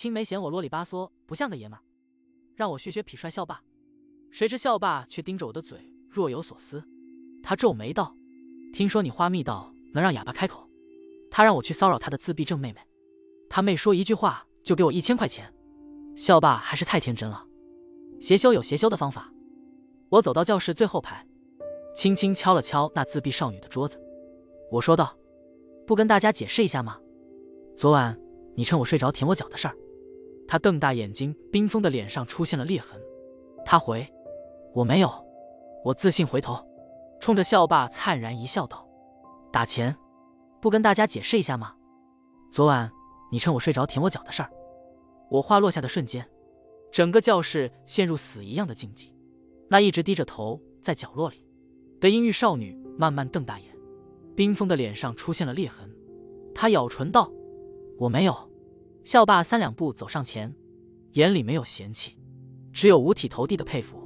青梅嫌我啰里吧嗦，不像个爷们儿，让我学学痞帅校霸。谁知校霸却盯着我的嘴，若有所思。他皱眉道：“听说你花蜜到能让哑巴开口，他让我去骚扰他的自闭症妹妹。他妹说一句话就给我1000块钱。校霸还是太天真了。邪修有邪修的方法。”我走到教室最后排，轻轻敲了敲那自闭少女的桌子。我说道：“不跟大家解释一下吗？昨晚你趁我睡着舔我脚的事儿。”他瞪大眼睛，冰封的脸上出现了裂痕。他回：“我没有。”我自信回头，冲着校霸灿然一笑道：“打钱，不跟大家解释一下吗？昨晚你趁我睡着舔我脚的事儿。”我话落下的瞬间，整个教室陷入死一样的静寂。那一直低着头在角落里的阴郁少女慢慢瞪大眼，冰封的脸上出现了裂痕。她咬唇道：“我没有。”校霸3-2步走上前，眼里没有嫌弃，只有五体投地的佩服。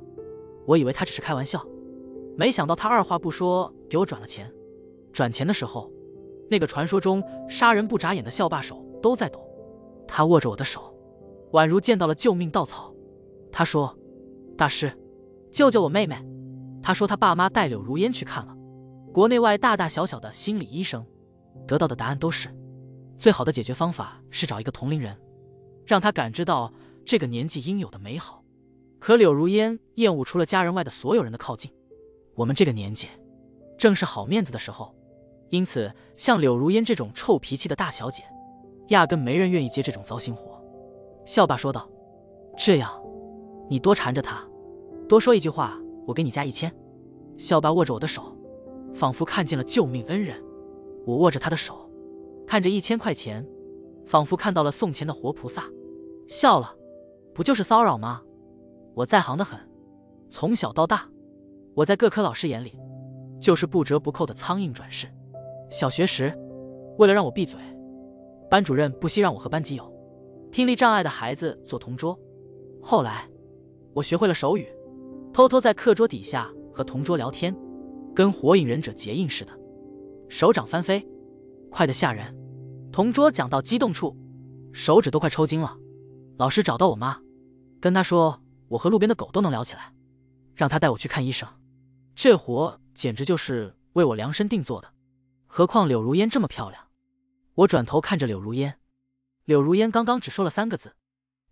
我以为他只是开玩笑，没想到他二话不说给我转了钱。转钱的时候，那个传说中杀人不眨眼的校霸手都在抖。他握着我的手，宛如见到了救命稻草。他说：“大师，救救我妹妹。”他说他爸妈带柳如烟去看了国内外大大小小的心理医生，得到的答案都是最好的解决方法是找一个同龄人，让他感知到这个年纪应有的美好。可柳如烟厌恶除了家人外的所有人的靠近。我们这个年纪正是好面子的时候，因此像柳如烟这种臭脾气的大小姐，压根没人愿意接这种糟心活。校霸说道：“这样，你多缠着他，多说一句话，我给你加1000。”校霸握着我的手，仿佛看见了救命恩人。我握着他的手，看着1000块钱，仿佛看到了送钱的活菩萨，笑了。不就是骚扰吗？我在行的很，从小到大，我在各科老师眼里就是不折不扣的苍蝇转世。小学时，为了让我闭嘴，班主任不惜让我和班级有听力障碍的孩子做同桌。后来我学会了手语，偷偷在课桌底下和同桌聊天，跟火影忍者结印似的，手掌翻飞，快得吓人。同桌讲到激动处，手指都快抽筋了。老师找到我妈，跟她说我和路边的狗都能聊起来，让她带我去看医生。这活简直就是为我量身定做的，何况柳如烟这么漂亮。我转头看着柳如烟，柳如烟刚刚只说了3个字，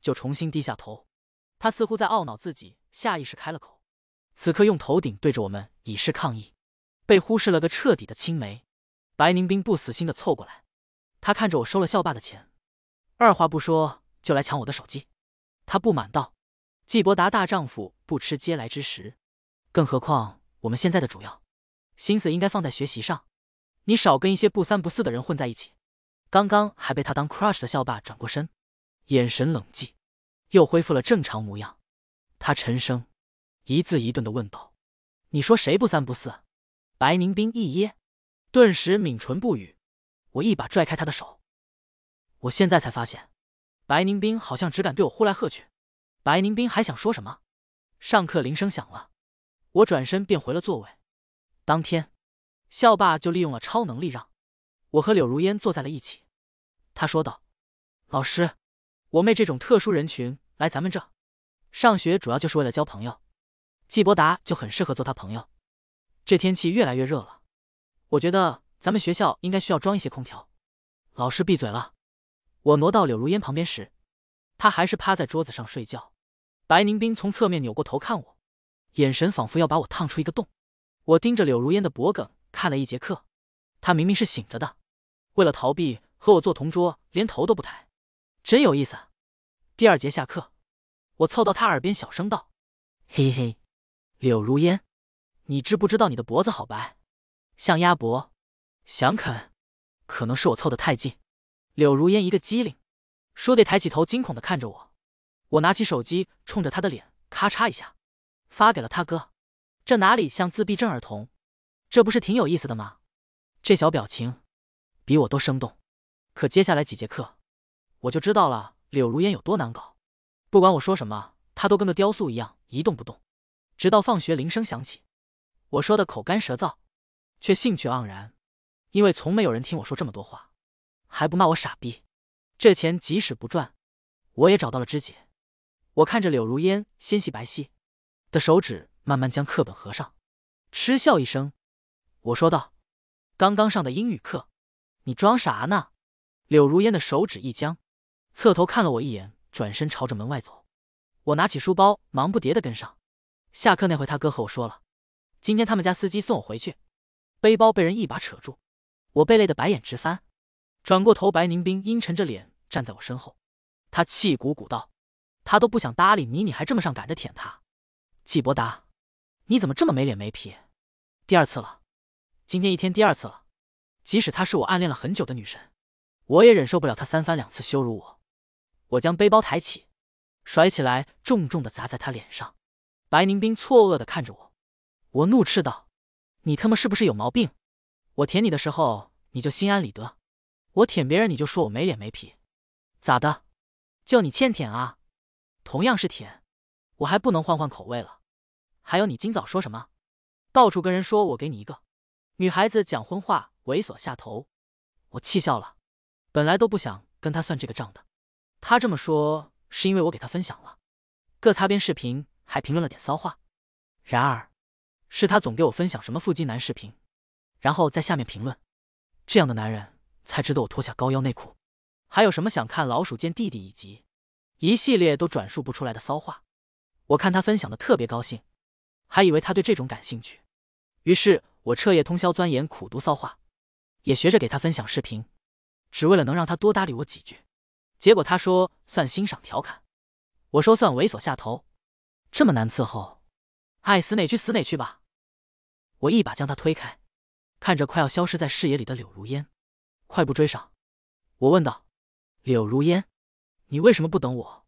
就重新低下头。她似乎在懊恼自己下意识开了口，此刻用头顶对着我们以示抗议，被忽视了个彻底的青梅。白宁冰不死心地凑过来，他看着我收了校霸的钱，二话不说就来抢我的手机。他不满道：“季伯达大丈夫不吃嗟来之食，更何况我们现在的主要心思应该放在学习上，你少跟一些不三不四的人混在一起。”刚刚还被他当 crush 的校霸转过身，眼神冷寂，又恢复了正常模样。他沉声一字一顿地问道：“你说谁不三不四？”白宁冰一噎，顿时抿唇不语。我一把拽开他的手。我现在才发现，白宁冰好像只敢对我呼来喝去。白宁冰还想说什么，上课铃声响了，我转身便回了座位。当天，校霸就利用了超能力让我和柳如烟坐在了一起。他说道：“老师，我妹这种特殊人群来咱们这上学主要就是为了交朋友，季伯达就很适合做他朋友。这天气越来越热了，我觉得咱们学校应该需要装一些空调。”老师闭嘴了。我挪到柳如烟旁边时，她还是趴在桌子上睡觉。白宁冰从侧面扭过头看我，眼神仿佛要把我烫出一个洞。我盯着柳如烟的脖颈看了1节课，她明明是醒着的，为了逃避和我做同桌，连头都不抬，真有意思。第2节下课，我凑到她耳边小声道：“嘿嘿，柳如烟，你知不知道你的脖子好白，像鸭脖，想啃？”可能是我凑得太近，柳如烟一个机灵，倏地抬起头惊恐地看着我。我拿起手机冲着他的脸咔嚓一下发给了他哥。这哪里像自闭症儿童，这不是挺有意思的吗？这小表情比我都生动。可接下来几节课我就知道了柳如烟有多难搞，不管我说什么她都跟个雕塑一样一动不动，直到放学铃声响起，我说的口干舌燥，却兴趣盎然，因为从没有人听我说这么多话，还不骂我傻逼。这钱即使不赚，我也找到了知己。我看着柳如烟纤细白皙的手指慢慢将课本合上，嗤笑一声，我说道：“刚刚上的英语课，你装啥呢？”柳如烟的手指一僵，侧头看了我一眼，转身朝着门外走。我拿起书包，忙不迭地跟上。下课那回，他哥和我说了，今天他们家司机送我回去，背包被人一把扯住，我被累得白眼直翻。转过头，白宁冰阴沉着脸站在我身后，他气鼓鼓道：“他都不想搭理你，你还这么上赶着舔他。季伯达，你怎么这么没脸没皮？第二次了，今天一天第二次了。即使她是我暗恋了很久的女神，我也忍受不了她三番两次羞辱我。”我将背包抬起，甩起来，重重地砸在他脸上。白宁冰错愕地看着我，我怒斥道：“你他妈是不是有毛病？我舔你的时候你就心安理得，我舔别人你就说我没脸没皮，咋的？就你欠舔啊？同样是舔，我还不能换换口味了？还有你今早说什么？到处跟人说我给你一个女孩子讲荤话，猥琐下头。”我气笑了，本来都不想跟他算这个账的。他这么说是因为我给他分享了个擦边视频，还评论了点骚话。然而是他总给我分享什么腹肌男视频，然后在下面评论，这样的男人才值得我脱下高腰内裤。还有什么想看老鼠见弟弟以及一系列都转述不出来的骚话。我看他分享的特别高兴，还以为他对这种感兴趣，于是我彻夜通宵钻研苦读骚话，也学着给他分享视频，只为了能让他多搭理我几句。结果他说算欣赏调侃，我说算猥琐下头，这么难伺候，爱死哪去死哪去吧。我一把将他推开，看着快要消失在视野里的柳如烟，快步追上。我问道：“柳如烟，你为什么不等我？”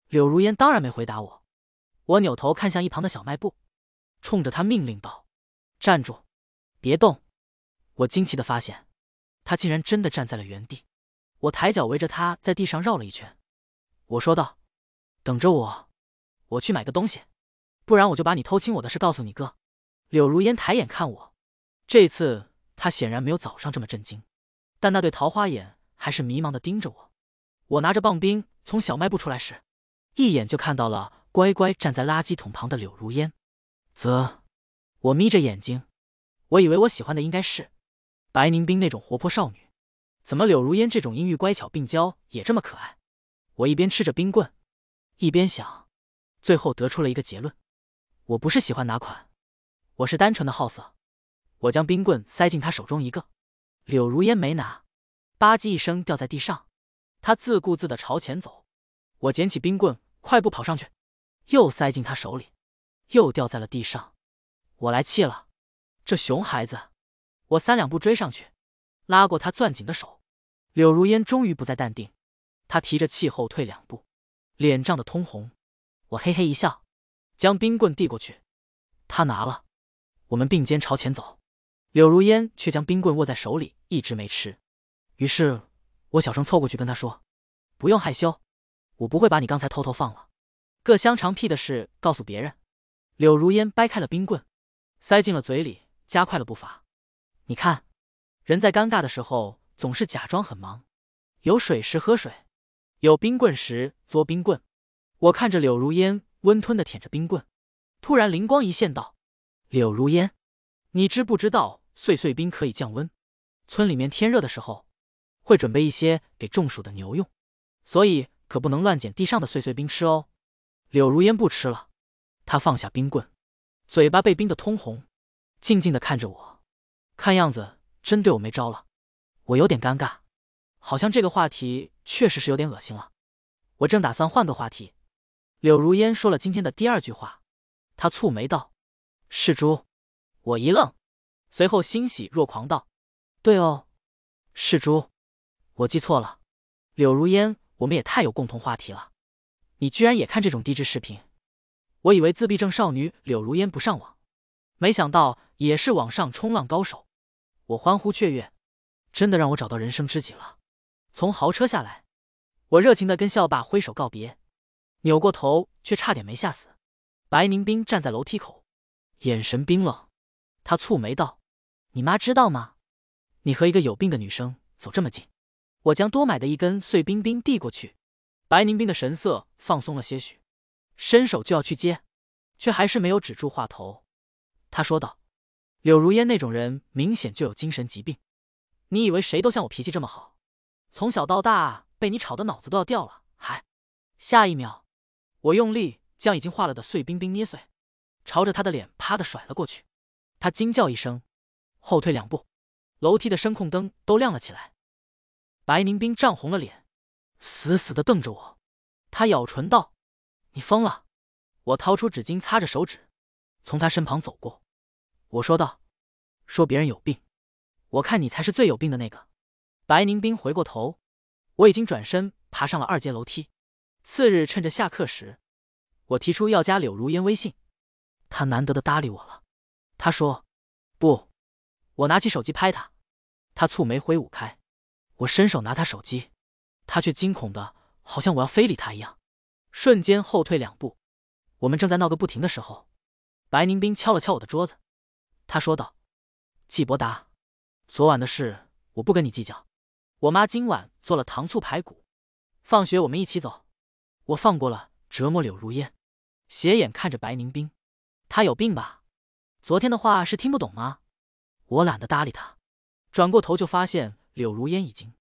柳如烟当然没回答我。我扭头看向一旁的小卖部，冲着他命令道：“站住，别动！”我惊奇地发现，他竟然真的站在了原地。我抬脚围着他在地上绕了一圈，我说道：“等着我，我去买个东西，不然我就把你偷亲我的事告诉你哥。”柳如烟抬眼看我，这次他显然没有早上这么震惊，但那对桃花眼还是迷茫地盯着我。我拿着棒冰从小卖部出来时，一眼就看到了乖乖站在垃圾桶旁的柳如烟。我眯着眼睛，我以为我喜欢的应该是白宁冰那种活泼少女，怎么柳如烟这种阴郁乖巧病娇也这么可爱？我一边吃着冰棍，一边想，最后得出了一个结论：我不是喜欢哪款，我是单纯的好色。我将冰棍塞进他手中一个，柳如烟没拿，吧唧一声掉在地上，他自顾自地朝前走。我捡起冰棍，快步跑上去，又塞进他手里，又掉在了地上。我来气了，这熊孩子！我三两步追上去，拉过他攥紧的手。柳如烟终于不再淡定，他提着气后退两步，脸涨得通红。我嘿嘿一笑，将冰棍递过去，他拿了，我们并肩朝前走。柳如烟却将冰棍握在手里，一直没吃。于是我小声凑过去跟他说：“不用害羞，我不会把你刚才偷偷放了个香肠屁的事告诉别人。”柳如烟掰开了冰棍，塞进了嘴里，加快了步伐。你看，人在尴尬的时候总是假装很忙，有水时喝水，有冰棍时嘬冰棍。我看着柳如烟温吞地舔着冰棍，突然灵光一现道：“柳如烟，你知不知道碎碎冰可以降温？村里面天热的时候会准备一些给中暑的牛用，所以可不能乱捡地上的碎碎冰吃哦。”柳如烟不吃了，她放下冰棍，嘴巴被冰得通红，静静地看着我，看样子真对我没招了。我有点尴尬，好像这个话题确实是有点恶心了。我正打算换个话题，柳如烟说了今天的第二句话，她蹙眉道：“是猪。”我一愣，随后欣喜若狂道：“对哦，是猪，我记错了。柳如烟，我们也太有共同话题了，你居然也看这种低质视频。”我以为自闭症少女柳如烟不上网，没想到也是网上冲浪高手。我欢呼雀跃，真的让我找到人生知己了。从豪车下来，我热情地跟校霸挥手告别，扭过头却差点没吓死。白宁冰站在楼梯口，眼神冰冷，他蹙眉道：“你妈知道吗？你和一个有病的女生走这么近。”我将多买的一根碎冰冰递过去，白凝冰的神色放松了些许，伸手就要去接，却还是没有止住话头。他说道：“柳如烟那种人明显就有精神疾病，你以为谁都像我脾气这么好？从小到大被你吵得脑子都要掉了，还……”下一秒，我用力将已经化了的碎冰冰捏碎，朝着他的脸啪的甩了过去。他惊叫一声，后退2步，楼梯的声控灯都亮了起来。白凝冰涨红了脸，死死地瞪着我。他咬唇道：“你疯了！”我掏出纸巾擦着手指，从他身旁走过。我说道：“说别人有病，我看你才是最有病的那个。”白凝冰回过头，我已经转身爬上了2阶楼梯。次日趁着下课时，我提出要加柳如烟微信，他难得的搭理我了。他说：“不。”我拿起手机拍他，他蹙眉挥舞开。我伸手拿他手机，他却惊恐的好像我要非礼他一样，瞬间后退2步。我们正在闹个不停的时候，白凝冰敲了敲我的桌子，他说道：“季伯达，昨晚的事我不跟你计较，我妈今晚做了糖醋排骨，放学我们一起走。”我放过了折磨柳如烟，斜眼看着白凝冰，他有病吧？昨天的话是听不懂吗？我懒得搭理他，转过头就发现柳如烟已经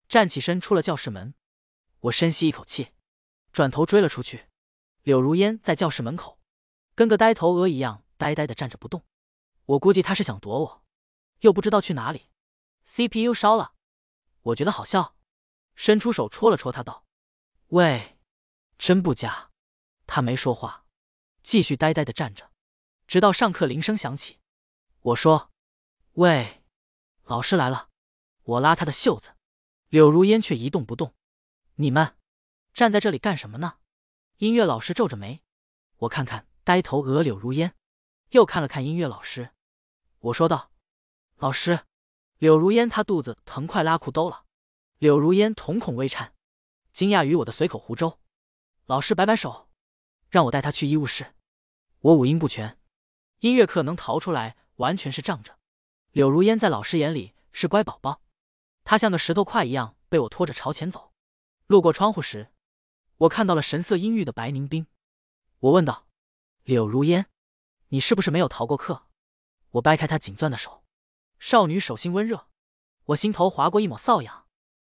站起身出了教室门。我深吸一口气，转头追了出去。柳如烟在教室门口跟个呆头鹅一样呆呆地站着不动，我估计他是想躲我，又不知道去哪里。 CPU 烧了，我觉得好笑，伸出手戳了戳他道：“喂，真不假。”他没说话，继续呆呆地站着，直到上课铃声响起。我说：“喂，老师来了。”我拉他的袖子，柳如烟却一动不动。“你们站在这里干什么呢？”音乐老师皱着眉，我看看呆头鹅柳如烟，又看了看音乐老师。我说道：“老师。”柳如烟她肚子疼快拉裤兜了。柳如烟瞳孔微颤，惊讶于我的随口胡诌。老师摆摆手，让我带他去医务室。我五音不全，音乐课能逃出来完全是仗着。柳如烟在老师眼里是乖宝宝，她像个石头块一样被我拖着朝前走。路过窗户时，我看到了神色阴郁的白凝冰。我问道：“柳如烟，你是不是没有逃过课？”我掰开她紧攥的手，少女手心温热，我心头划过一抹瘙痒，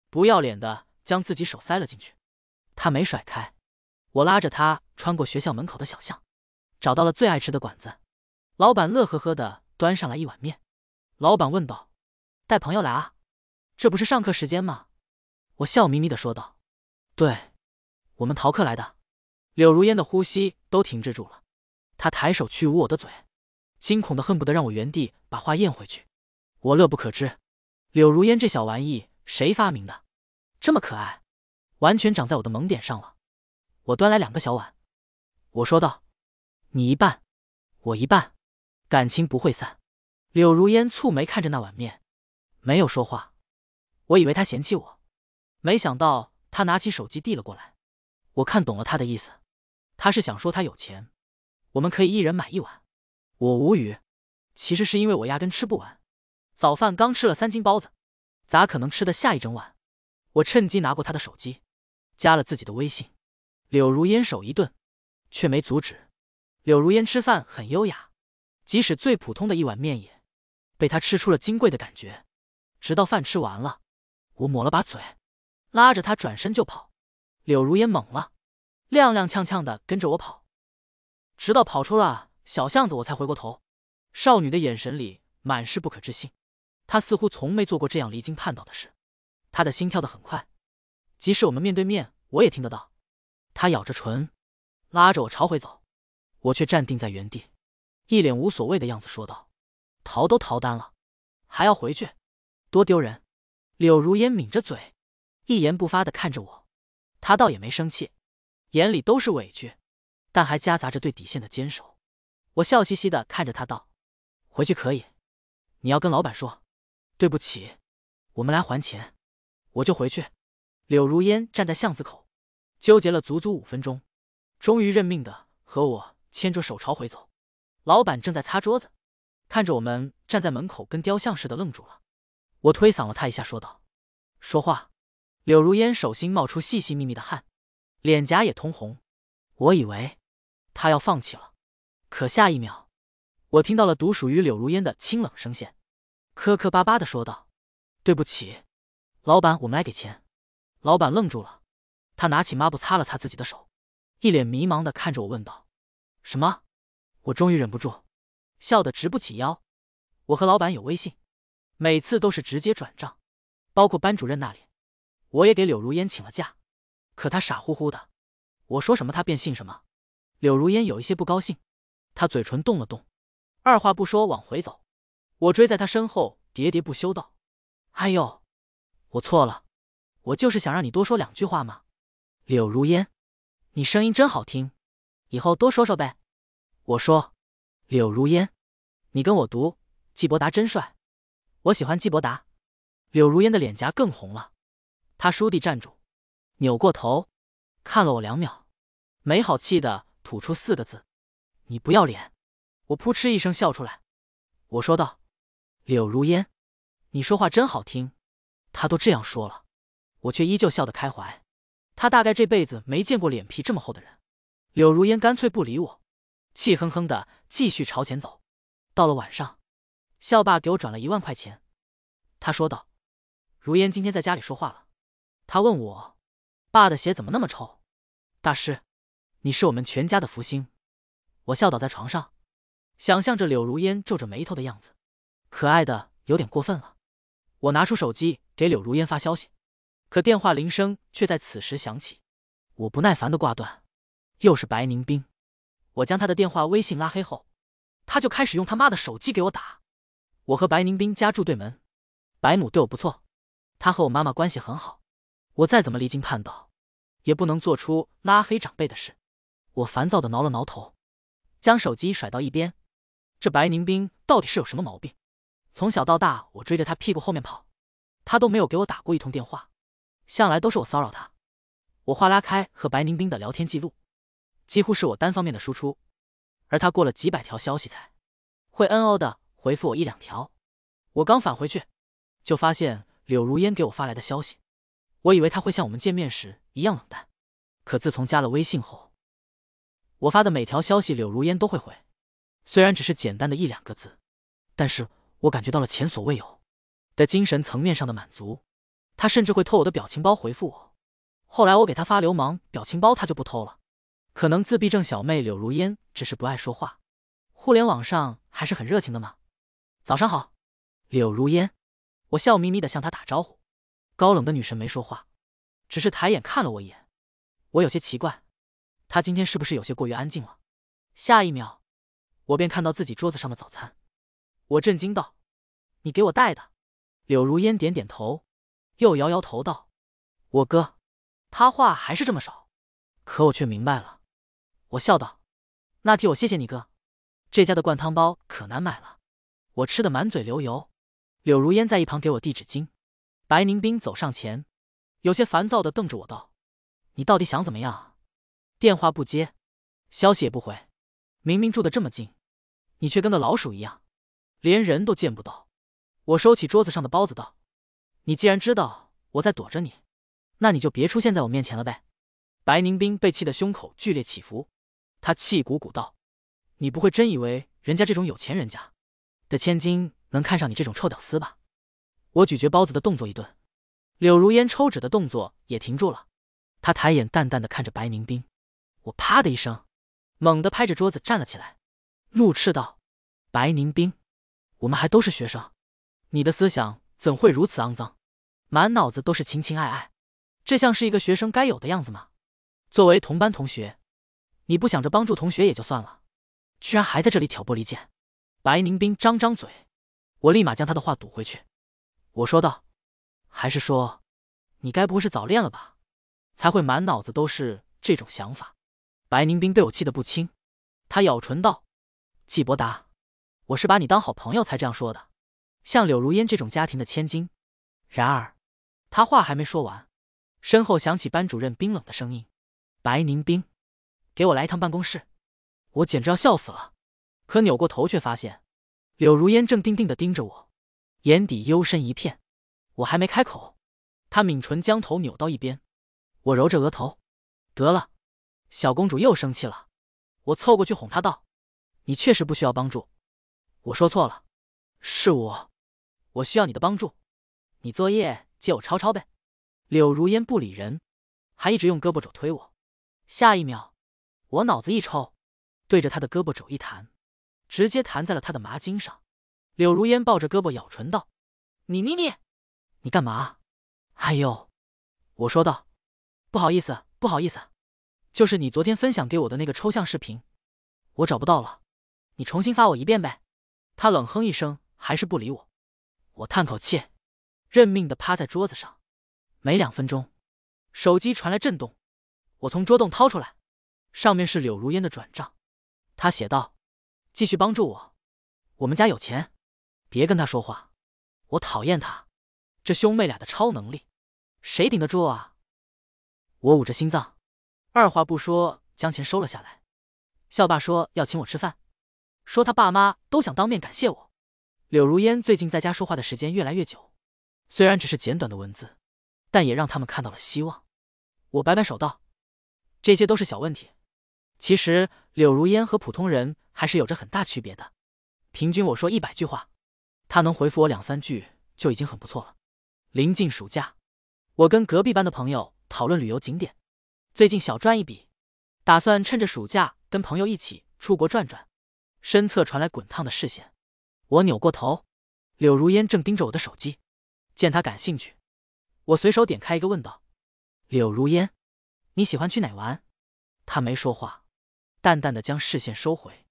不要脸的将自己手塞了进去。她没甩开，我拉着她穿过学校门口的小巷，找到了最爱吃的馆子。老板乐呵呵的端上来一碗面。老板问道：“带朋友来啊？这不是上课时间吗？”我笑眯眯的说道：“对，我们逃课来的。”柳如烟的呼吸都停滞住了，她抬手去捂我的嘴，惊恐的恨不得让我原地把话咽回去。我乐不可支，柳如烟这小玩意谁发明的？这么可爱，完全长在我的萌点上了。我端来2个小碗，我说道：“你一半，我一半，感情不会散。”柳如烟蹙眉看着那碗面，没有说话。我以为她嫌弃我，没想到她拿起手机递了过来。我看懂了她的意思，她是想说她有钱，我们可以1人买1碗。我无语，其实是因为我压根吃不完，早饭刚吃了3斤包子，咋可能吃得下1整碗？我趁机拿过她的手机，加了自己的微信。柳如烟手一顿，却没阻止。柳如烟吃饭很优雅，即使最普通的一碗面也被她吃出了金贵的感觉。直到饭吃完了，我抹了把嘴，拉着她转身就跑。柳如烟懵了，踉踉跄跄的跟着我跑，直到跑出了小巷子我才回过头。少女的眼神里满是不可置信，她似乎从没做过这样离经叛道的事。她的心跳得很快，即使我们面对面我也听得到。她咬着唇，拉着我朝回走，我却站定在原地，一脸无所谓的样子说道：“逃都逃单了，还要回去，多丢人。”柳如烟抿着嘴，一言不发地看着我。她倒也没生气，眼里都是委屈，但还夹杂着对底线的坚守。我笑嘻嘻地看着她道：“回去可以，你要跟老板说对不起，我们来还钱，我就回去。”柳如烟站在巷子口，纠结了足足5分钟，终于认命的和我牵着手朝回走。老板正在擦桌子，看着我们站在门口跟雕像似的愣住了。我推搡了他一下说道：“说话。”柳如烟手心冒出细细密密的汗，脸颊也通红。我以为他要放弃了，可下一秒，我听到了独属于柳如烟的清冷声线，磕磕巴巴地说道：“对不起，老板，我们来给钱。”老板愣住了，他拿起抹布擦了擦自己的手，一脸迷茫地看着我问道：“什么？”我终于忍不住，笑得直不起腰。我和老板有微信，每次都是直接转账，包括班主任那里，我也给柳如烟请了假，可他傻乎乎的，我说什么他便信什么。柳如烟有一些不高兴，他嘴唇动了动，二话不说往回走。我追在他身后，喋喋不休道：“哎呦，我错了，我就是想让你多说2句话嘛。柳如烟，你声音真好听，以后多说说呗。”我说：“柳如烟，你跟我读，季伯达真帅，我喜欢季伯达。”柳如烟的脸颊更红了，她倏地站住，扭过头看了我2秒，没好气的吐出4个字：“你不要脸。”我扑哧一声笑出来，我说道：“柳如烟，你说话真好听。”她都这样说了，我却依旧笑得开怀。她大概这辈子没见过脸皮这么厚的人。柳如烟干脆不理我，气哼哼的继续朝前走。到了晚上，校爸给我转了1万块钱。他说道：“如烟今天在家里说话了，他问我，爸的鞋怎么那么臭？大师，你是我们全家的福星。”我笑倒在床上，想象着柳如烟皱着眉头的样子，可爱的有点过分了。我拿出手机给柳如烟发消息，可电话铃声却在此时响起。我不耐烦的挂断，又是白宁冰。我将他的电话微信拉黑后，他就开始用他妈的手机给我打。我和白宁冰家住对门，白母对我不错，他和我妈妈关系很好，我再怎么离经叛道，也不能做出拉黑长辈的事。我烦躁的挠了挠头，将手机甩到一边。这白宁冰到底是有什么毛病？从小到大我追着他屁股后面跑，他都没有给我打过1通电话，向来都是我骚扰他。我话拉开和白宁冰的聊天记录，几乎是我单方面的输出，而他过了几百条消息才会NO的回复我1、2条。我刚返回去，就发现柳如烟给我发来的消息。我以为他会像我们见面时一样冷淡，可自从加了微信后，我发的每条消息柳如烟都会回，虽然只是简单的1、2个字，但是我感觉到了前所未有的精神层面上的满足。他甚至会偷我的表情包回复我。后来我给他发流氓表情包，他就不偷了。可能自闭症小妹柳如烟只是不爱说话，互联网上还是很热情的嘛。早上好，柳如烟。我笑眯眯地向她打招呼。高冷的女神没说话，只是抬眼看了我一眼。我有些奇怪，她今天是不是有些过于安静了？下一秒，我便看到自己桌子上的早餐。我震惊道：“你给我带的？”柳如烟点点头，又摇摇头道：“我哥。”他话还是这么少，可我却明白了。我笑道：“那替我谢谢你哥，这家的灌汤包可难买了。”我吃得满嘴流油。柳如烟在一旁给我递纸巾。白宁冰走上前，有些烦躁地瞪着我道：“你到底想怎么样啊？电话不接，消息也不回，明明住得这么近，你却跟个老鼠一样，连人都见不到。”我收起桌子上的包子道：“你既然知道我在躲着你，那你就别出现在我面前了呗。”白宁冰被气得胸口剧烈起伏，他气鼓鼓道：“你不会真以为人家这种有钱人家的千金能看上你这种臭屌丝吧？”我咀嚼包子的动作一顿，柳如烟抽纸的动作也停住了。他抬眼淡淡的看着白宁冰，我啪的一声，猛地拍着桌子站了起来，怒斥道：“白宁冰，我们还都是学生，你的思想怎会如此肮脏？满脑子都是情情爱爱，这像是一个学生该有的样子吗？作为同班同学，你不想着帮助同学也就算了，居然还在这里挑拨离间。”白宁冰张张嘴，我立马将他的话堵回去。我说道：“还是说，你该不会是早恋了吧，才会满脑子都是这种想法？”白宁冰被我气得不轻，他咬唇道：“季伯达，我是把你当好朋友才这样说的，像柳如烟这种家庭的千金。”然而，他话还没说完，身后响起班主任冰冷的声音：“白宁冰，给我来一趟办公室。”我简直要笑死了，可扭过头却发现，柳如烟正定定地盯着我，眼底幽深一片。我还没开口，他抿唇将头扭到一边。我揉着额头，得了，小公主又生气了。我凑过去哄她道：“你确实不需要帮助，我说错了，是我需要你的帮助。你作业借我抄抄呗。”柳如烟不理人，还一直用胳膊肘推我。下一秒，我脑子一抽，对着她的胳膊肘一弹，直接弹在了她的麻筋上。柳如烟抱着胳膊咬唇道：“你干嘛？”哎呦，我说道：“不好意思，不好意思，就是你昨天分享给我的那个抽象视频，我找不到了，你重新发我一遍呗。”他冷哼一声，还是不理我。我叹口气，认命的趴在桌子上。没2分钟，手机传来震动，我从桌洞掏出来，上面是柳如烟的转账。他写道：“继续帮助我，我们家有钱，别跟他说话，我讨厌他，这兄妹俩的超能力，谁顶得住啊？”我捂着心脏，二话不说将钱收了下来。校爸说要请我吃饭，说他爸妈都想当面感谢我。柳如烟最近在家说话的时间越来越久，虽然只是简短的文字，但也让他们看到了希望。我摆摆手道：“这些都是小问题。”其实柳如烟和普通人还是有着很大区别的。平均我说100句话，他能回复我2、3句就已经很不错了。临近暑假，我跟隔壁班的朋友讨论旅游景点，最近小赚一笔，打算趁着暑假跟朋友一起出国转转。身侧传来滚烫的视线，我扭过头，柳如烟正盯着我的手机。见他感兴趣，我随手点开一个问道：“柳如烟，你喜欢去哪玩？”他没说话，淡淡的将视线收回。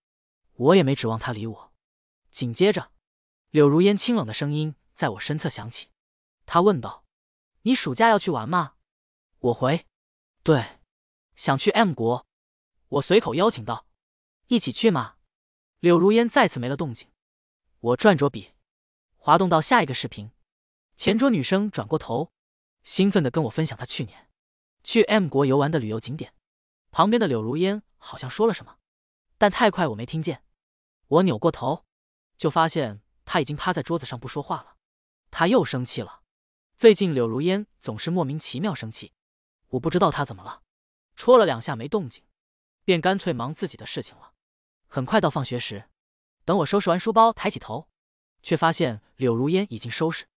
我也没指望他理我。紧接着，柳如烟清冷的声音在我身侧响起，他问道：“你暑假要去玩吗？”我回：“对，想去 M 国。”我随口邀请道：“一起去吗？”柳如烟再次没了动静。我转着笔，滑动到下一个视频。前桌女生转过头，兴奋地跟我分享她去年去 M 国游玩的旅游景点。旁边的柳如烟好像说了什么，但太快我没听见。我扭过头，就发现她已经趴在桌子上不说话了。她又生气了。最近柳如烟总是莫名其妙生气，我不知道她怎么了。戳了2下没动静，便干脆忙自己的事情了。很快到放学时，等我收拾完书包抬起头，却发现柳如烟已经收拾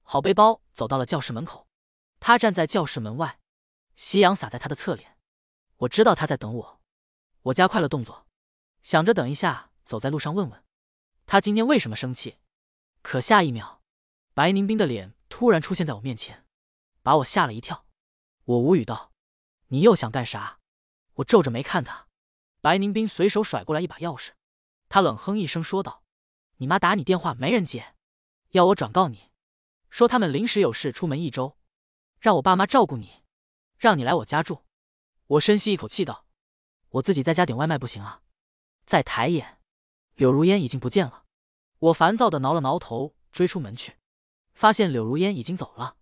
好背包，走到了教室门口。她站在教室门外，夕阳洒在她的侧脸。我知道她在等我，我加快了动作，想着等一下走在路上问问她今天为什么生气。可下一秒，白宁冰的脸突然出现在我面前，把我吓了一跳。我无语道：“你又想干啥？”我皱着眉看他。白宁冰随手甩过来一把钥匙，他冷哼一声说道：“你妈打你电话没人接，要我转告你，说他们临时有事出门1周，让我爸妈照顾你，让你来我家住。”我深吸一口气道：“我自己在家点外卖不行啊？”再抬眼，柳如烟已经不见了。我烦躁地挠了挠头，追出门去，发现柳如烟已经走了。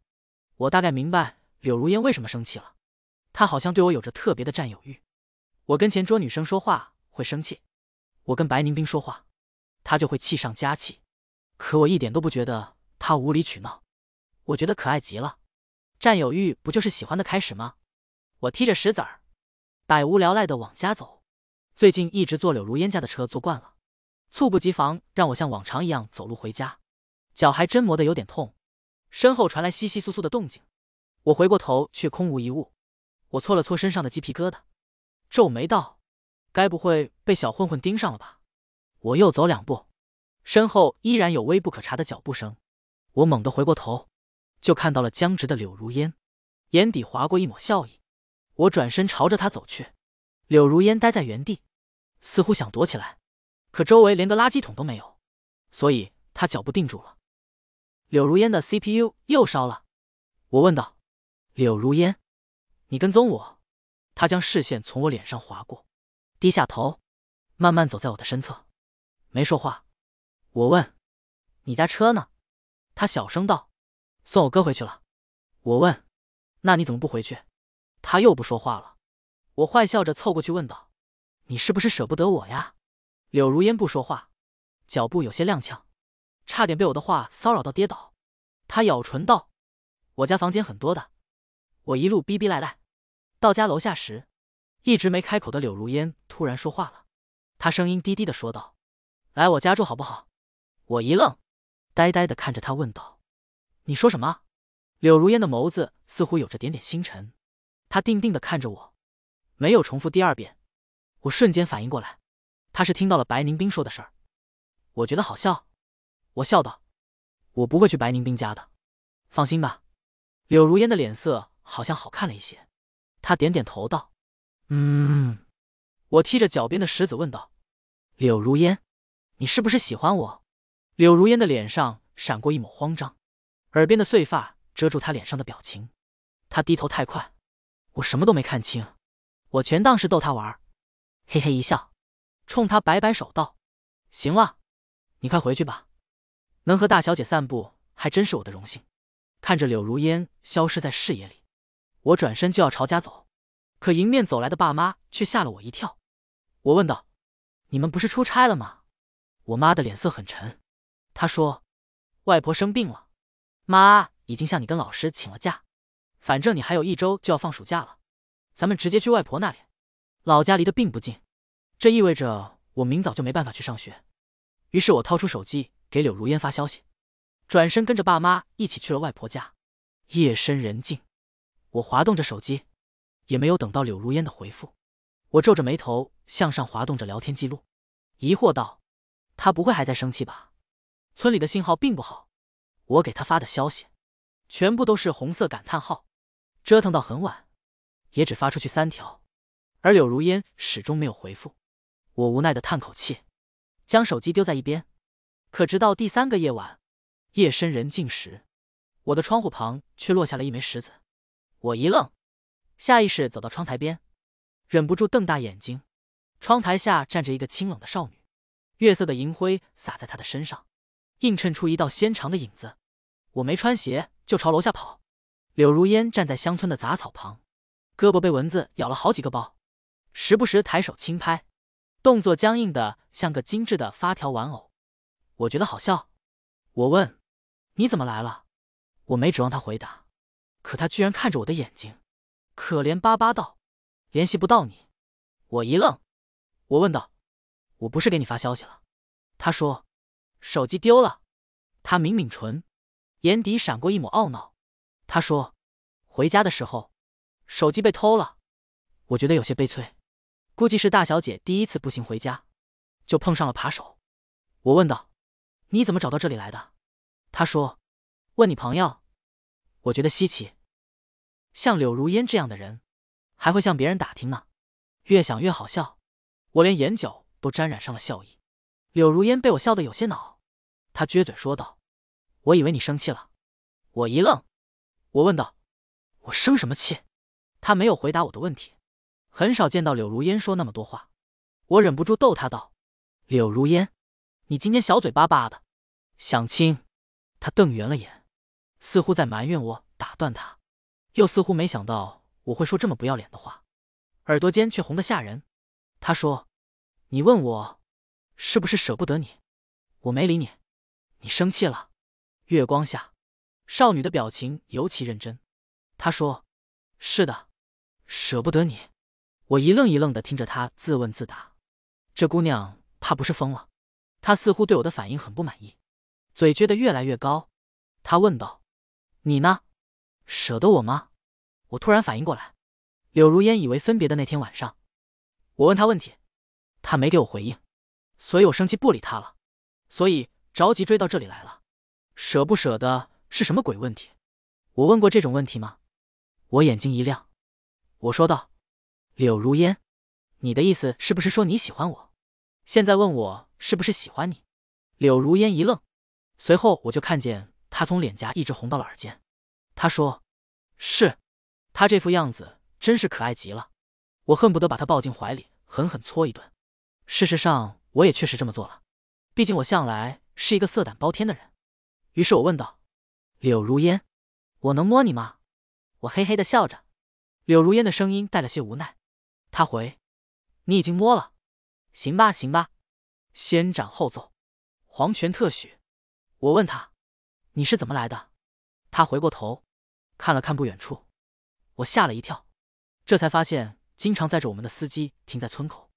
我大概明白柳如烟为什么生气了，她好像对我有着特别的占有欲。我跟前桌女生说话会生气，我跟白宁冰说话，她就会气上加气。可我一点都不觉得她无理取闹，我觉得可爱极了。占有欲不就是喜欢的开始吗？我踢着石子儿，百无聊赖地往家走。最近一直坐柳如烟家的车坐惯了，猝不及防让我像往常一样走路回家，脚还真磨得有点痛。身后传来窸窸窣窣的动静，我回过头却空无一物。我搓了搓身上的鸡皮疙瘩，皱眉道：“该不会被小混混盯上了吧？”我又走2步，身后依然有微不可察的脚步声。我猛地回过头，就看到了僵直的柳如烟，眼底划过一抹笑意。我转身朝着她走去，柳如烟呆在原地，似乎想躲起来，可周围连个垃圾桶都没有，所以她脚步定住了。柳如烟的 CPU 又烧了，我问道：“柳如烟，你跟踪我？”她将视线从我脸上划过，低下头，慢慢走在我的身侧，没说话。我问：“你家车呢？”她小声道：“送我哥回去了。”我问：“那你怎么不回去？”她又不说话了。我坏笑着凑过去问道：“你是不是舍不得我呀？”柳如烟不说话，脚步有些踉跄，差点被我的话骚扰到跌倒。她咬唇道：“我家房间很多的。”我一路逼逼赖赖，到家楼下时，一直没开口的柳如烟突然说话了，她声音低低的说道：“来我家住好不好？”我一愣，呆呆的看着她问道：“你说什么？”柳如烟的眸子似乎有着点点星辰，她定定的看着我，没有重复第二遍。我瞬间反应过来，她是听到了白宁冰说的事儿。我觉得好笑，我笑道：“我不会去白宁冰家的，放心吧。”柳如烟的脸色好像好看了一些，她点点头道：“我踢着脚边的石子问道：“柳如烟，你是不是喜欢我？”柳如烟的脸上闪过一抹慌张，耳边的碎发遮住她脸上的表情。她低头太快，我什么都没看清，我全当是逗她玩，嘿嘿一笑，冲她摆摆手道：“行了，你快回去吧，能和大小姐散步还真是我的荣幸。”看着柳如烟消失在视野里，我转身就要朝家走，可迎面走来的爸妈却吓了我一跳。我问道：“你们不是出差了吗？”我妈的脸色很沉，她说：“外婆生病了，妈已经向你跟老师请了假，反正你还有1周就要放暑假了，咱们直接去外婆那里，老家离得并不近，这意味着我明早就没办法去上学。”于是我掏出手机给柳如烟发消息，转身跟着爸妈一起去了外婆家。夜深人静，我滑动着手机，也没有等到柳如烟的回复。我皱着眉头向上滑动着聊天记录，疑惑道：“她不会还在生气吧？村里的信号并不好，我给她发的消息全部都是红色感叹号，折腾到很晚，也只发出去3条，而柳如烟始终没有回复。”我无奈的叹口气，将手机丢在一边。可直到第3个夜晚，夜深人静时，我的窗户旁却落下了一枚石子。我一愣，下意识走到窗台边，忍不住瞪大眼睛。窗台下站着一个清冷的少女，月色的银辉洒在她的身上，映衬出一道纤长的影子。我没穿鞋就朝楼下跑。柳如烟站在乡村的杂草旁，胳膊被蚊子咬了好几个包，时不时抬手轻拍，动作僵硬的像个精致的发条玩偶。我觉得好笑，我问：“你怎么来了？”我没指望他回答，可他居然看着我的眼睛，可怜巴巴道：“联系不到你。”我一愣，我问道：“我不是给你发消息了？”他说：“手机丢了。”他抿抿唇，眼底闪过一抹懊恼。他说：“回家的时候，手机被偷了。”我觉得有些悲催，估计是大小姐第1次步行回家，就碰上了扒手。我问道：“你怎么找到这里来的？”他说：“问你朋友。”我觉得稀奇，像柳如烟这样的人，还会向别人打听呢。越想越好笑，我连眼角都沾染上了笑意。柳如烟被我笑得有些恼，她撅嘴说道：“我以为你生气了。”我一愣，我问道：“我生什么气？”她没有回答我的问题。很少见到柳如烟说那么多话，我忍不住逗她道：“柳如烟，你今天小嘴巴巴的，想亲？”她瞪圆了眼，似乎在埋怨我打断她，又似乎没想到我会说这么不要脸的话，耳朵尖却红得吓人。她说：“你问我是不是舍不得你？”我没理你，你生气了。月光下，少女的表情尤其认真。她说：“是的，舍不得你。”我一愣一愣地听着她自问自答，这姑娘怕不是疯了。她似乎对我的反应很不满意，嘴撅得越来越高。她问道：“你呢？舍得我吗？”我突然反应过来，柳如烟以为分别的那天晚上，我问她问题，她没给我回应，所以我生气不理她了，所以着急追到这里来了。舍不舍得是什么鬼问题？我问过这种问题吗？我眼睛一亮，我说道：“柳如烟，你的意思是不是说你喜欢我？现在问我是不是喜欢你？”柳如烟一愣，随后我就看见她从脸颊一直红到了耳尖。她说：“是。”她这副样子真是可爱极了，我恨不得把她抱进怀里狠狠搓一顿。事实上我也确实这么做了，毕竟我向来是一个色胆包天的人。于是我问道：“柳如烟，我能摸你吗？”我嘿嘿的笑着。柳如烟的声音带了些无奈，她回：“你已经摸了。”行吧行吧，先斩后奏，皇权特许。我问她：“你是怎么来的？”她回过头看了看不远处，我吓了一跳，这才发现经常载着我们的司机停在村口。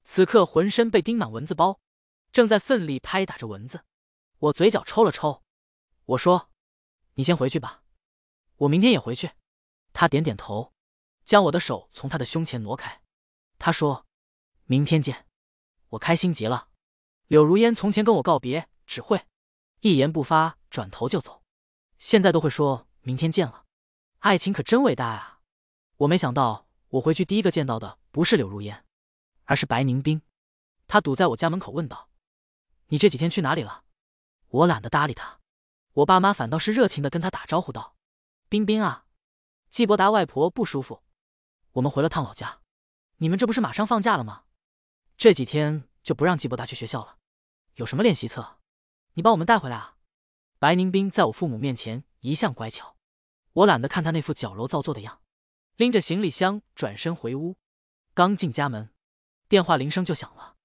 此刻浑身被叮满蚊子包，正在奋力拍打着蚊子。我嘴角抽了抽，我说：“你先回去吧，我明天也回去。”他点点头，将我的手从他的胸前挪开。他说：“明天见。”我开心极了。柳如烟从前跟我告别只会一言不发，转头就走，现在都会说明天见了。爱情可真伟大啊！我没想到我回去第一个见到的不是柳如烟，而是白宁冰。他堵在我家门口问道：“你这几天去哪里了？”我懒得搭理他，我爸妈反倒是热情地跟他打招呼道：“冰冰啊，季伯达外婆不舒服，我们回了趟老家。你们这不是马上放假了吗？这几天就不让季伯达去学校了，有什么练习册，你帮我们带回来啊。”白宁冰在我父母面前一向乖巧，我懒得看他那副矫揉造作的样，拎着行李箱转身回屋。刚进家门，电话铃声就响了。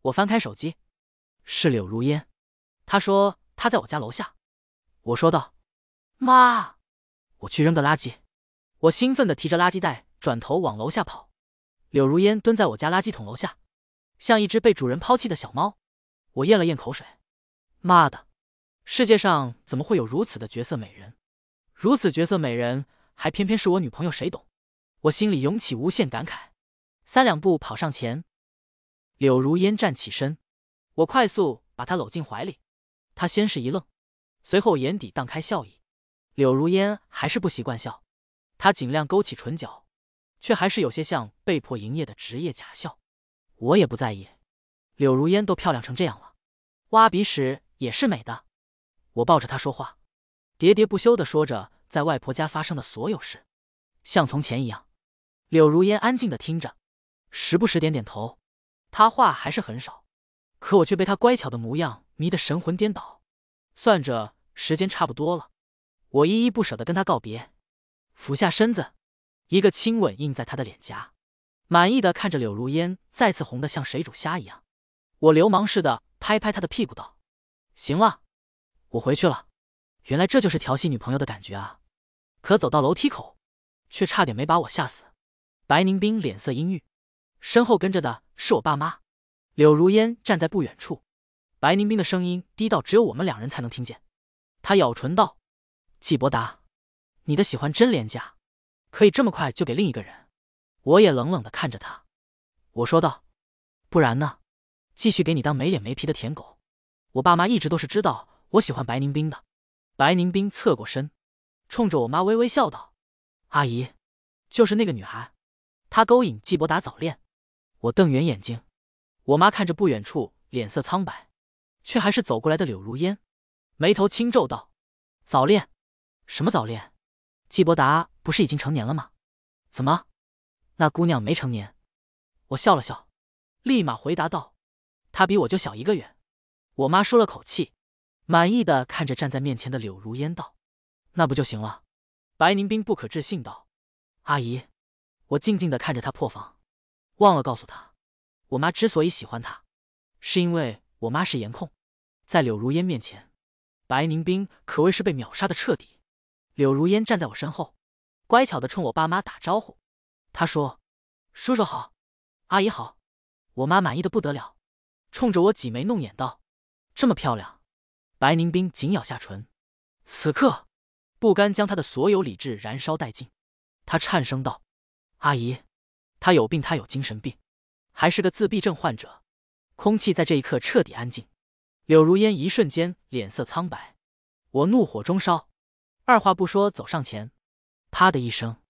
我翻开手机，是柳如烟。她说她在我家楼下。我说道：“妈，我去扔个垃圾。”我兴奋地提着垃圾袋转头往楼下跑。柳如烟蹲在我家垃圾桶楼下，像一只被主人抛弃的小猫。我咽了咽口水，妈的，世界上怎么会有如此的绝色美人？如此绝色美人，还偏偏是我女朋友，谁懂？我心里涌起无限感慨，三两步跑上前。柳如烟站起身，我快速把她搂进怀里。她先是一愣，随后眼底荡开笑意。柳如烟还是不习惯笑，她尽量勾起唇角，却还是有些像被迫营业的职业假笑。我也不在意，柳如烟都漂亮成这样了，挖鼻屎也是美的。我抱着她说话，喋喋不休地说着在外婆家发生的所有事，像从前一样。柳如烟安静地听着，时不时点点头。她话还是很少，可我却被她乖巧的模样迷得神魂颠倒。算着时间差不多了，我依依不舍地跟她告别，俯下身子，一个亲吻印在她的脸颊，满意地看着柳如烟再次红得像水煮虾一样。我流氓似的拍拍她的屁股道：“行了，我回去了。”原来这就是调戏女朋友的感觉啊！可走到楼梯口，却差点没把我吓死。白宁冰脸色阴郁，身后跟着的是我爸妈。柳如烟站在不远处，白宁冰的声音低到只有我们两人才能听见。他咬唇道：“季伯达，你的喜欢真廉价，可以这么快就给另一个人。”我也冷冷地看着他，我说道：“不然呢？继续给你当没脸没皮的舔狗。”我爸妈一直都是知道我喜欢白宁冰的。白宁冰侧过身，冲着我妈微微笑道：“阿姨，就是那个女孩，她勾引季伯达早恋。”我瞪圆眼睛，我妈看着不远处脸色苍白，却还是走过来的柳如烟，眉头轻皱道：“早恋？什么早恋？季伯达不是已经成年了吗？怎么，那姑娘没成年？”我笑了笑，立马回答道：“她比我就小1个月。”我妈舒了口气，满意的看着站在面前的柳如烟道：“那不就行了？”白宁冰不可置信道：“阿姨。”我静静的看着她破防，忘了告诉她，我妈之所以喜欢她，是因为我妈是颜控。在柳如烟面前，白宁冰可谓是被秒杀的彻底。柳如烟站在我身后，乖巧的冲我爸妈打招呼。她说：“叔叔好，阿姨好。”我妈满意的不得了，冲着我挤眉弄眼道：“这么漂亮。”白宁冰紧咬下唇，此刻不甘将她的所有理智燃烧殆尽。她颤声道：“阿姨，她有病，她有精神病，还是个自闭症患者。”空气在这一刻彻底安静。柳如烟一瞬间脸色苍白，我怒火中烧，二话不说走上前，啪的一声，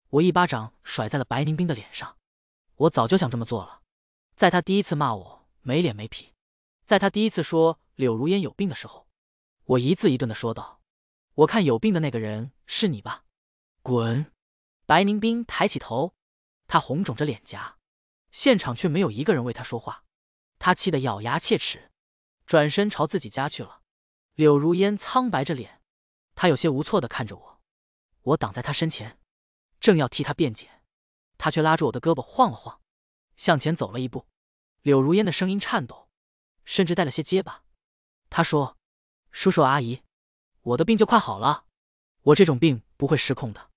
我一巴掌甩在了白宁冰的脸上。我早就想这么做了，在他第一次骂我没脸没皮，在他第一次说柳如烟有病的时候，我一字一顿的说道：“我看有病的那个人是你吧，滚！”白宁冰抬起头，他红肿着脸颊，现场却没有一个人为他说话。他气得咬牙切齿，转身朝自己家去了。柳如烟苍白着脸，他有些无措地看着我，我挡在他身前，正要替他辩解，他却拉住我的胳膊晃了晃，向前走了一步。柳如烟的声音颤抖，甚至带了些结巴。他说：“叔叔阿姨，我的病就快好了，我这种病不会失控的，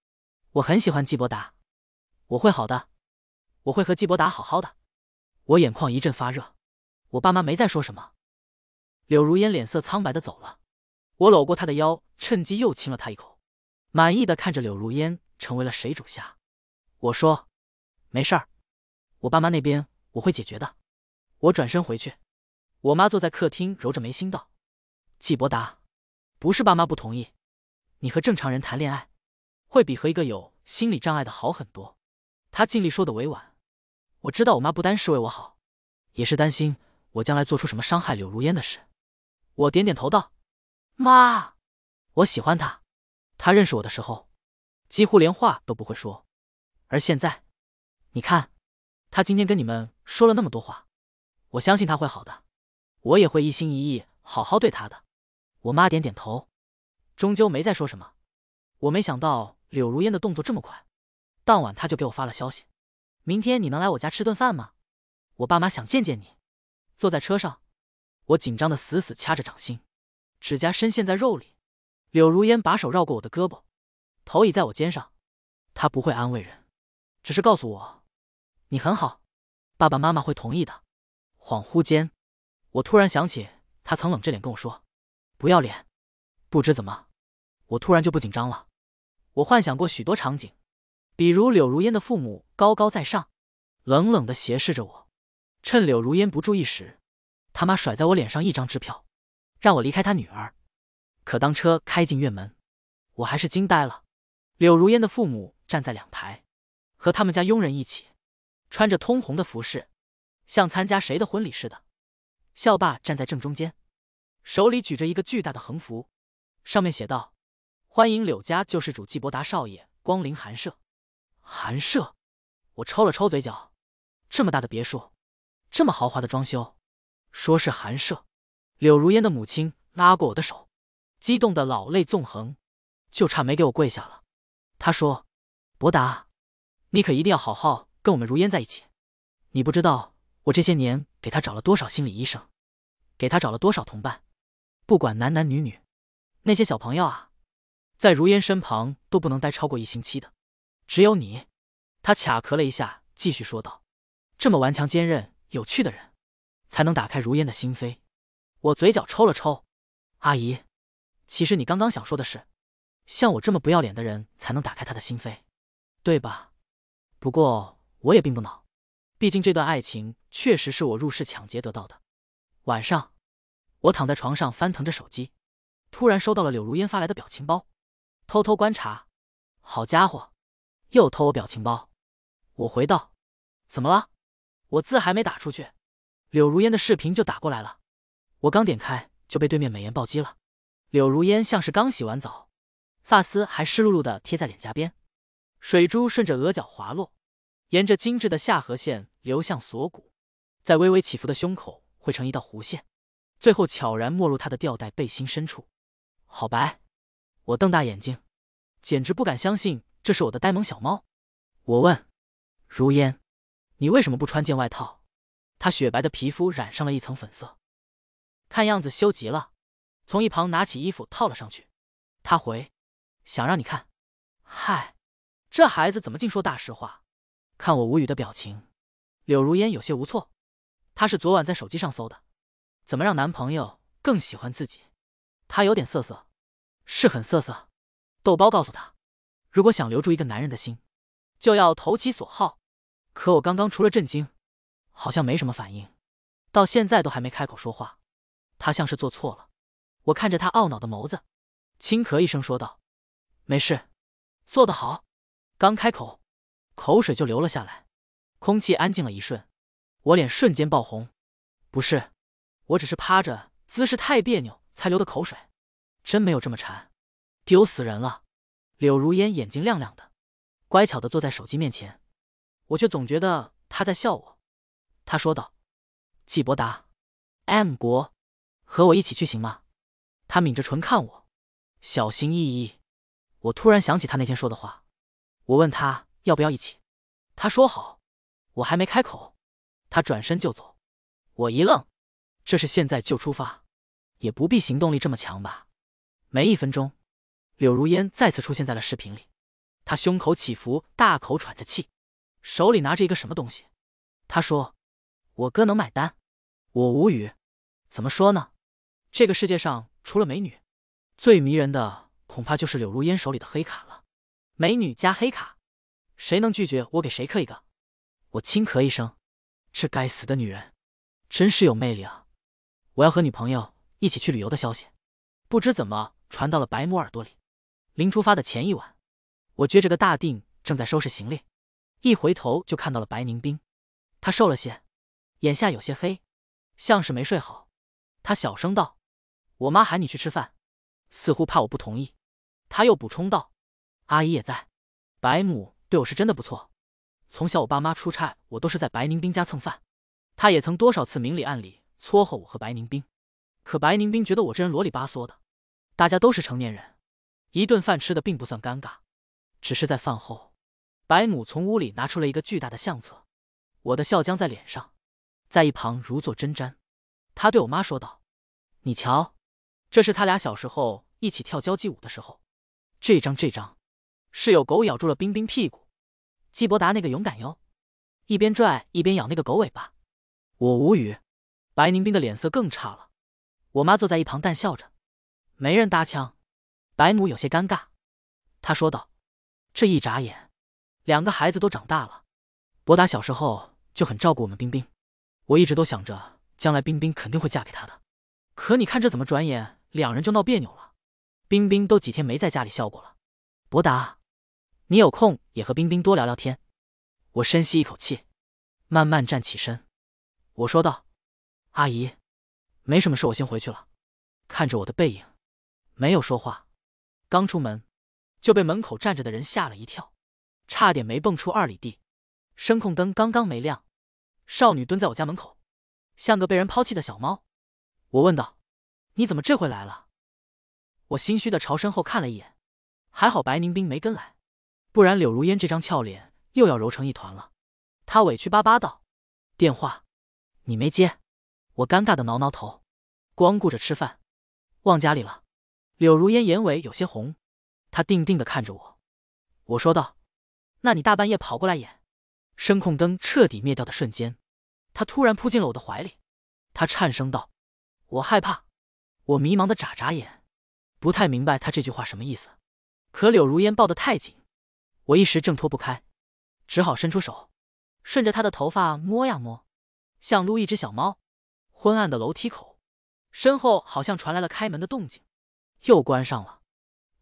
我很喜欢季伯达，我会好的。”我会和季伯达好好的。我眼眶一阵发热，我爸妈没再说什么。柳如烟脸色苍白的走了，我搂过她的腰，趁机又亲了她一口，满意的看着柳如烟成为了水煮虾。我说：“没事儿，我爸妈那边我会解决的。”我转身回去，我妈坐在客厅揉着眉心道：“季伯达，不是爸妈不同意，你和正常人谈恋爱，会比和一个有心理障碍的好很多。”她尽力说的委婉。我知道我妈不单是为我好，也是担心我将来做出什么伤害柳如烟的事。我点点头道：“妈，我喜欢他。他认识我的时候，几乎连话都不会说，而现在，你看，他今天跟你们说了那么多话，我相信他会好的，我也会一心一意好好对他的。”我妈点点头，终究没再说什么。我没想到柳如烟的动作这么快，当晚她就给我发了消息：“明天你能来我家吃顿饭吗？我爸妈想见见你。”坐在车上，我紧张的死死掐着掌心，指甲深陷在肉里。柳如烟把手绕过我的胳膊，头倚在我肩上。她不会安慰人，只是告诉我：“你很好，爸爸妈妈会同意的。”恍惚间，我突然想起她曾冷着脸跟我说：“不要脸。”不知怎么，我突然就不紧张了。我幻想过许多场景，比如柳如烟的父母高高在上，冷冷地斜视着我，趁柳如烟不注意时，他妈甩在我脸上一张支票，让我离开他女儿。可当车开进院门，我还是惊呆了。柳如烟的父母站在两排，和他们家佣人一起，穿着通红的服饰，像参加谁的婚礼似的。校爸站在正中间，手里举着一个巨大的横幅，上面写道：“欢迎柳家救世主季伯达少爷光临寒舍。”寒舍，我抽了抽嘴角，这么大的别墅，这么豪华的装修，说是寒舍。柳如烟的母亲拉过我的手，激动的老泪纵横，就差没给我跪下了。她说：“伯达，你可一定要好好跟我们如烟在一起。你不知道我这些年给他找了多少心理医生，给他找了多少同伴，不管男男女女，那些小朋友啊，在如烟身旁都不能待超过1星期的，只有你。”他卡壳了一下，继续说道：“这么顽强坚韧有趣的人，才能打开如烟的心扉。”我嘴角抽了抽：“阿姨，其实你刚刚想说的是，像我这么不要脸的人才能打开他的心扉，对吧？不过我也并不恼，毕竟这段爱情确实是我入室抢劫得到的。”晚上，我躺在床上翻腾着手机，突然收到了柳如烟发来的表情包，偷偷观察，好家伙，又偷我表情包。我回道：“怎么了？”我字还没打出去，柳如烟的视频就打过来了。我刚点开就被对面美颜暴击了。柳如烟像是刚洗完澡，发丝还湿漉漉的贴在脸颊边，水珠顺着额角滑落，沿着精致的下颌线流向锁骨，在微微起伏的胸口汇成一道弧线，最后悄然没入她的吊带背心深处。好白！我瞪大眼睛，简直不敢相信这是我的呆萌小猫。我问如烟：“你为什么不穿件外套？”她雪白的皮肤染上了一层粉色，看样子羞极了，从一旁拿起衣服套了上去。她回：“想让你看。”嗨，这孩子怎么净说大实话？看我无语的表情，柳如烟有些无措。她是昨晚在手机上搜的，怎么让男朋友更喜欢自己。她有点涩涩，是很涩涩。豆包告诉她，如果想留住一个男人的心，就要投其所好。可我刚刚除了震惊，好像没什么反应，到现在都还没开口说话。他像是做错了。我看着他懊恼的眸子，轻咳一声说道：“没事，做得好。”刚开口，口水就流了下来。空气安静了一瞬，我脸瞬间爆红。不是，我只是趴着，姿势太别扭才流的口水，真没有这么馋，丢死人了。柳如烟眼睛亮亮的，乖巧的坐在手机面前，我却总觉得他在笑我。他说道：“季伯达 ，M 国，和我一起去行吗？”他抿着唇看我，小心翼翼。我突然想起他那天说的话，我问他要不要一起，他说好。我还没开口，他转身就走。我一愣，这是现在就出发，也不必行动力这么强吧。没1分钟，柳如烟再次出现在了视频里，她胸口起伏，大口喘着气，手里拿着一个什么东西。他说：“我哥能买单。”我无语，怎么说呢？这个世界上除了美女，最迷人的恐怕就是柳如烟手里的黑卡了。美女加黑卡，谁能拒绝我给谁磕一个？我轻咳一声，这该死的女人，真是有魅力啊！我要和女朋友一起去旅游的消息，不知怎么传到了白母耳朵里。临出发的前一晚，我撅着个大腚正在收拾行李，一回头就看到了白宁冰。她瘦了些，眼下有些黑，像是没睡好。她小声道：“我妈喊你去吃饭，似乎怕我不同意。”她又补充道：“阿姨也在。白母对我是真的不错，从小我爸妈出差，我都是在白宁冰家蹭饭。她也曾多少次明里暗里撮合我和白宁冰，可白宁冰觉得我这人啰里吧嗦的。大家都是成年人，一顿饭吃的并不算尴尬。只是在饭后，白母从屋里拿出了一个巨大的相册，我的笑僵在脸上，在一旁如坐针毡。她对我妈说道：“你瞧，这是他俩小时候一起跳交际舞的时候。这张是有狗咬住了冰冰屁股，季伯达那个勇敢哟，一边拽一边咬那个狗尾巴。”我无语，白宁冰的脸色更差了。我妈坐在一旁淡笑着，没人搭腔。白母有些尴尬，她说道：“这一眨眼，2个孩子都长大了。伯达小时候就很照顾我们冰冰，我一直都想着将来冰冰肯定会嫁给他的。可你看这怎么转眼2人就闹别扭了？冰冰都几天没在家里笑过了。伯达，你有空也和冰冰多聊聊天。”我深吸一口气，慢慢站起身。我说道：“阿姨，没什么事，我先回去了。”看着我的背影，没有说话。刚出门，就被门口站着的人吓了一跳，差点没蹦出2里地。声控灯刚刚没亮，少女蹲在我家门口，像个被人抛弃的小猫。我问道：“你怎么这回来了？”我心虚的朝身后看了一眼，还好白宁冰没跟来，不然柳如烟这张俏脸又要揉成一团了。她委屈巴巴道：“电话你没接。”我尴尬的挠挠头，光顾着吃饭，忘家里了。柳如烟眼尾有些红，她定定的看着我。我说道：“那你大半夜跑过来演？”声控灯彻底灭掉的瞬间，她突然扑进了我的怀里。她颤声道：“我害怕。”我迷茫的眨眨眼，不太明白她这句话什么意思。可柳如烟抱得太紧，我一时挣脱不开，只好伸出手，顺着她的头发摸呀摸，像撸一只小猫。昏暗的楼梯口，身后好像传来了开门的动静，又关上了。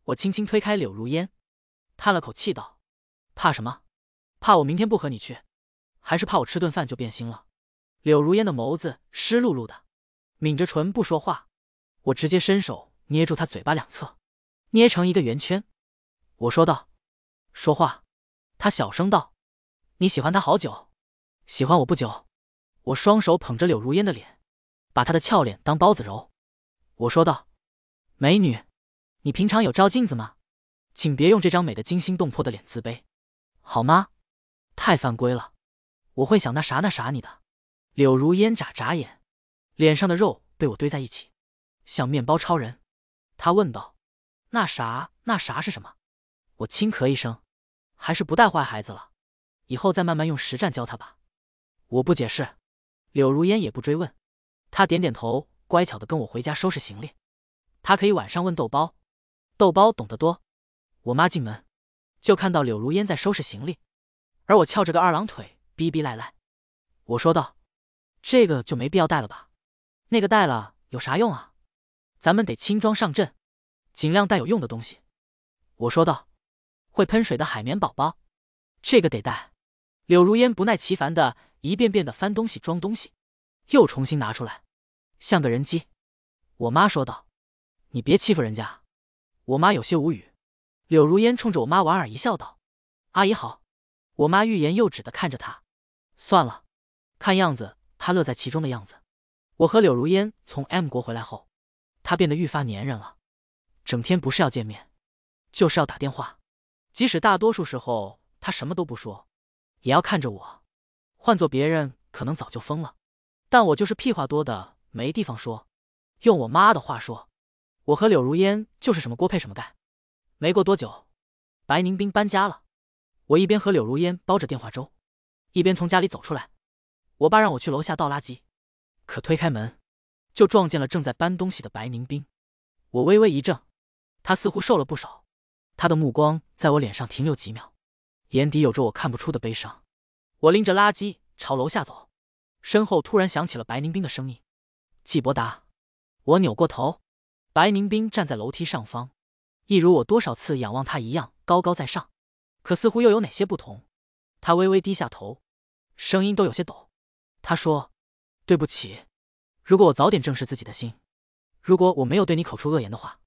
我轻轻推开柳如烟，叹了口气道：“怕什么？怕我明天不和你去，还是怕我吃顿饭就变心了？”柳如烟的眸子湿漉漉的，抿着唇不说话。我直接伸手捏住她嘴巴2侧，捏成一个圆圈。我说道：“说话。”她小声道：“你喜欢他好久？喜欢我不久。”我双手捧着柳如烟的脸，把她的俏脸当包子揉。我说道：“美女，你平常有照镜子吗？请别用这张美的惊心动魄的脸自卑，好吗？太犯规了，我会想那啥你的。”柳如烟眨眨眼，脸上的肉被我堆在一起，像面包超人。她问道：“那啥是什么？”我轻咳一声，还是不带坏孩子了，以后再慢慢用实战教他吧。我不解释，柳如烟也不追问，她点点头，乖巧的跟我回家收拾行李。她可以晚上问豆包，豆包懂得多。我妈进门就看到柳如烟在收拾行李，而我翘着个2郎腿，逼逼赖赖。我说道：“这个就没必要带了吧？那个带了有啥用啊？咱们得轻装上阵，尽量带有用的东西。”我说道：“会喷水的海绵宝宝，这个得带。”柳如烟不耐其烦的一遍遍的翻东西装东西，又重新拿出来，像个人机。我妈说道：“你别欺负人家。”我妈有些无语。柳如烟冲着我妈莞尔一笑道：“阿姨好。”我妈欲言又止的看着她。算了，看样子她乐在其中的样子。我和柳如烟从 M 国回来后，她变得愈发粘人了，整天不是要见面，就是要打电话。即使大多数时候她什么都不说，也要看着我。换做别人可能早就疯了，但我就是屁话多的没地方说。用我妈的话说，我和柳如烟就是什么锅配什么盖。没过多久，白宁冰搬家了。我一边和柳如烟煲着电话粥，一边从家里走出来。我爸让我去楼下倒垃圾，可推开门，就撞见了正在搬东西的白宁冰。我微微一怔，他似乎瘦了不少，他的目光在我脸上停留几秒，眼底有着我看不出的悲伤。我拎着垃圾朝楼下走，身后突然响起了白宁冰的声音：“季伯达。”我扭过头，白宁冰站在楼梯上方，一如我多少次仰望他一样高高在上，可似乎又有哪些不同。他微微低下头，声音都有些抖。他说：“对不起，如果我早点正视自己的心，如果我没有对你口出恶言的话，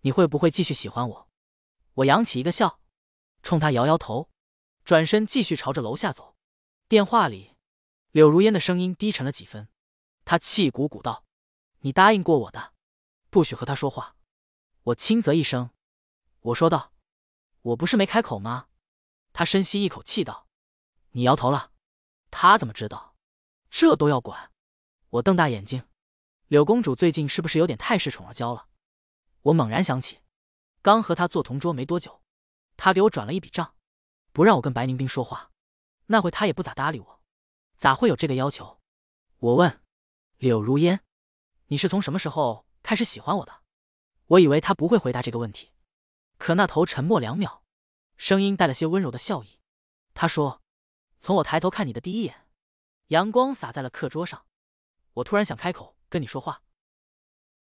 你会不会继续喜欢我？”我扬起一个笑，冲他摇摇头，转身继续朝着楼下走。电话里，柳如烟的声音低沉了几分，她气鼓鼓道：“你答应过我的，不许和他说话。”我轻啧一声，我说道：“我不是没开口吗？”他深吸一口气道：“你摇头了。他怎么知道？这都要管？”我瞪大眼睛，柳公主最近是不是有点太恃宠而骄了？我猛然想起，刚和他做同桌没多久，他给我转了一笔账，不让我跟白宁冰说话。那会他也不咋搭理我，咋会有这个要求？我问柳如烟：“你是从什么时候开始喜欢我的？”我以为他不会回答这个问题，可那头沉默2秒，声音带了些温柔的笑意。他说：“从我抬头看你的第一眼，阳光洒在了课桌上，我突然想开口跟你说话。”